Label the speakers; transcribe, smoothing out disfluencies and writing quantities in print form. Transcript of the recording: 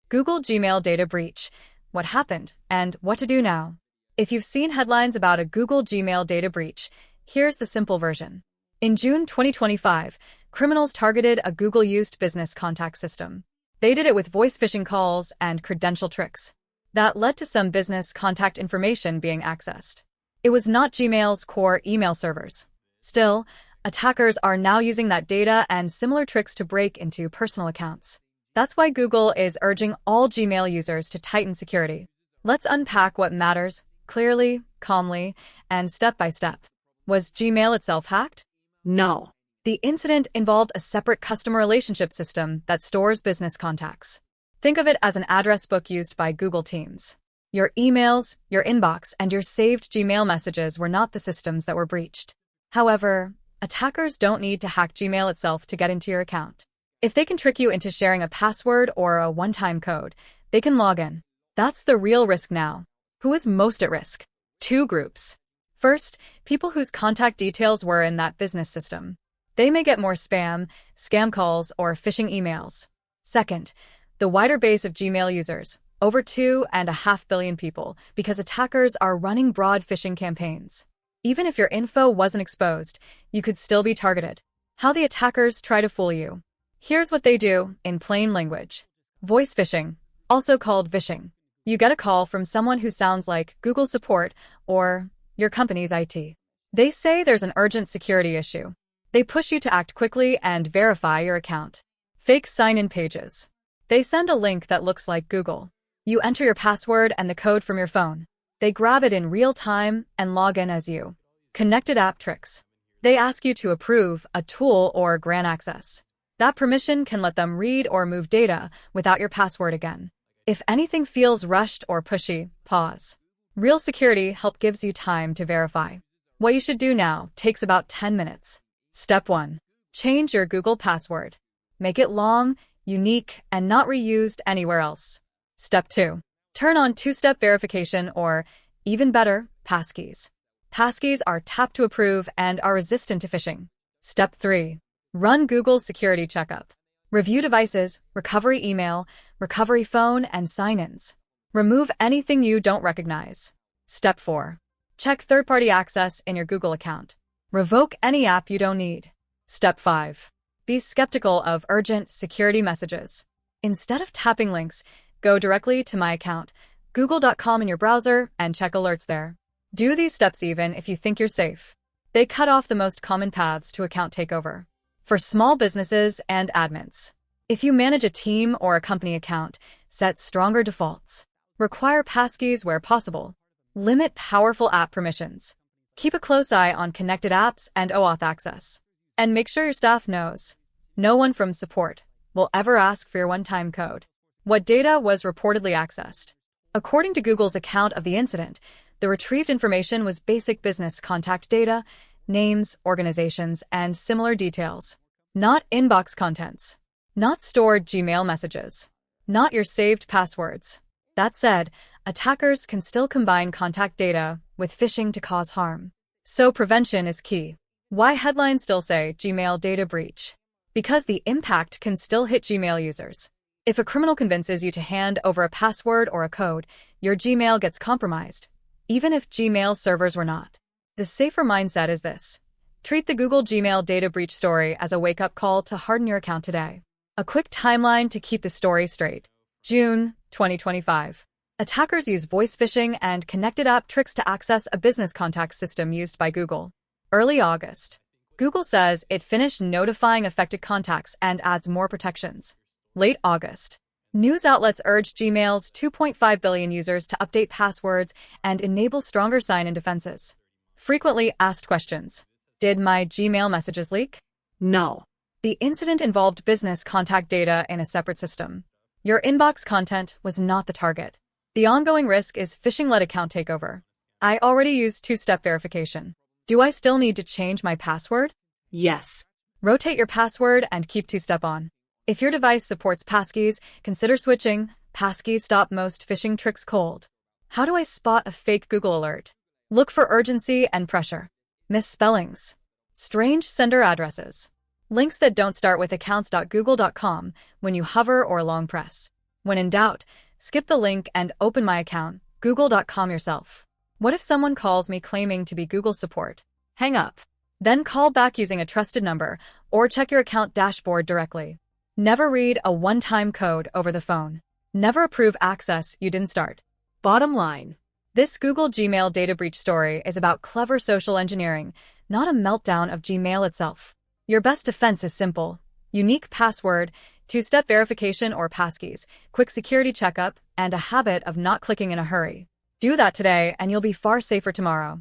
Speaker 1: Google Gmail data breach. What happened and what to do now? If you've seen headlines about a Google Gmail data breach, here's the simple version. In June 2025, criminals targeted a Google-used business contact system. They did it with voice phishing calls and credential tricks. That led to some business contact information being accessed. It was not Gmail's core email servers. Still, attackers are now using that data and similar tricks to break into personal accounts. That's why Google is urging all Gmail users to tighten security. Let's unpack what matters, clearly, calmly, and step by step. Was Gmail itself hacked?
Speaker 2: No.
Speaker 1: The incident involved a separate customer relationship system that stores business contacts. Think of it as an address book used by Google Teams. Your emails, your inbox, and your saved Gmail messages were not the systems that were breached. However, attackers don't need to hack Gmail itself to get into your account. If they can trick you into sharing a password or a one-time code, they can log in. That's the real risk now. Who is most at risk? Two groups. First, people whose contact details were in that business system. They may get more spam, scam calls, or phishing emails. Second, the wider base of Gmail users, over 2.5 billion people, because attackers are running broad phishing campaigns. Even if your info wasn't exposed, you could still be targeted. How the attackers try to fool you. Here's what they do in plain language. Voice phishing, also called vishing. You get a call from someone who sounds like Google support or your company's IT. They say there's an urgent security issue. They push you to act quickly and verify your account. Fake sign-in pages. They send a link that looks like Google. You enter your password and the code from your phone. They grab it in real time and log in as you. Connected app tricks. They ask you to approve a tool or grant access. That permission can let them read or move data without your password again. If anything feels rushed or pushy, pause. Real security help gives you time to verify. What you should do now takes about 10 minutes. Step 1. Change your Google password. Make it long, unique, and not reused anywhere else. Step 2. Turn on two-step verification or, even better, passkeys. Passkeys are tap to approve and are resistant to phishing. Step 3. Run Google's security checkup. Review devices, recovery email, recovery phone, and sign-ins. Remove anything you don't recognize. Step 4. Check third-party access in your Google account. Revoke any app you don't need. Step 5. Be skeptical of urgent security messages. Instead of tapping links, go directly to My Account, google.com in your browser, and check alerts there. Do these steps even if you think you're safe. They cut off the most common paths to account takeover. For small businesses and admins. If you manage a team or a company account, set stronger defaults. Require passkeys where possible. Limit powerful app permissions. Keep a close eye on connected apps and OAuth access. And make sure your staff knows. No one from support will ever ask for your one-time code. What data was reportedly accessed? According to Google's account of the incident, the retrieved information was basic business contact data, names, organizations, and similar details. Not inbox contents. Not stored Gmail messages. Not your saved passwords. That said, attackers can still combine contact data with phishing to cause harm. So prevention is key. Why headlines still say Gmail data breach? Because the impact can still hit Gmail users. If a criminal convinces you to hand over a password or a code, your Gmail gets compromised, even if Gmail servers were not. The safer mindset is this. Treat the Google Gmail data breach story as a wake-up call to harden your account today. A quick timeline to keep the story straight. June 2025. Attackers use voice phishing and connected app tricks to access a business contact system used by Google. Early August. Google says it finished notifying affected contacts and adds more protections. Late August. News outlets urge Gmail's 2.5 billion users to update passwords and enable stronger sign-in defenses. Frequently asked questions. Did my Gmail messages leak?
Speaker 2: No.
Speaker 1: The incident involved business contact data in a separate system. Your inbox content was not the target. The ongoing risk is phishing-led account takeover. I already used two-step verification. Do I still need to change my password?
Speaker 2: Yes.
Speaker 1: Rotate your password and keep two-step on. If your device supports passkeys, consider switching. Passkeys stop most phishing tricks cold. How do I spot a fake Google alert? Look for urgency and pressure. Misspellings. Strange sender addresses. Links that don't start with accounts.google.com when you hover or long press. When in doubt, skip the link and open My Account, google.com yourself. What if someone calls me claiming to be Google support?
Speaker 2: Hang up.
Speaker 1: Then call back using a trusted number or check your account dashboard directly. Never read a one-time code over the phone. Never approve access you didn't start.
Speaker 2: Bottom line.
Speaker 1: This Google Gmail data breach story is about clever social engineering, not a meltdown of Gmail itself. Your best defense is simple: unique password, two-step verification or passkeys, quick security checkup, and a habit of not clicking in a hurry. Do that today and you'll be far safer tomorrow.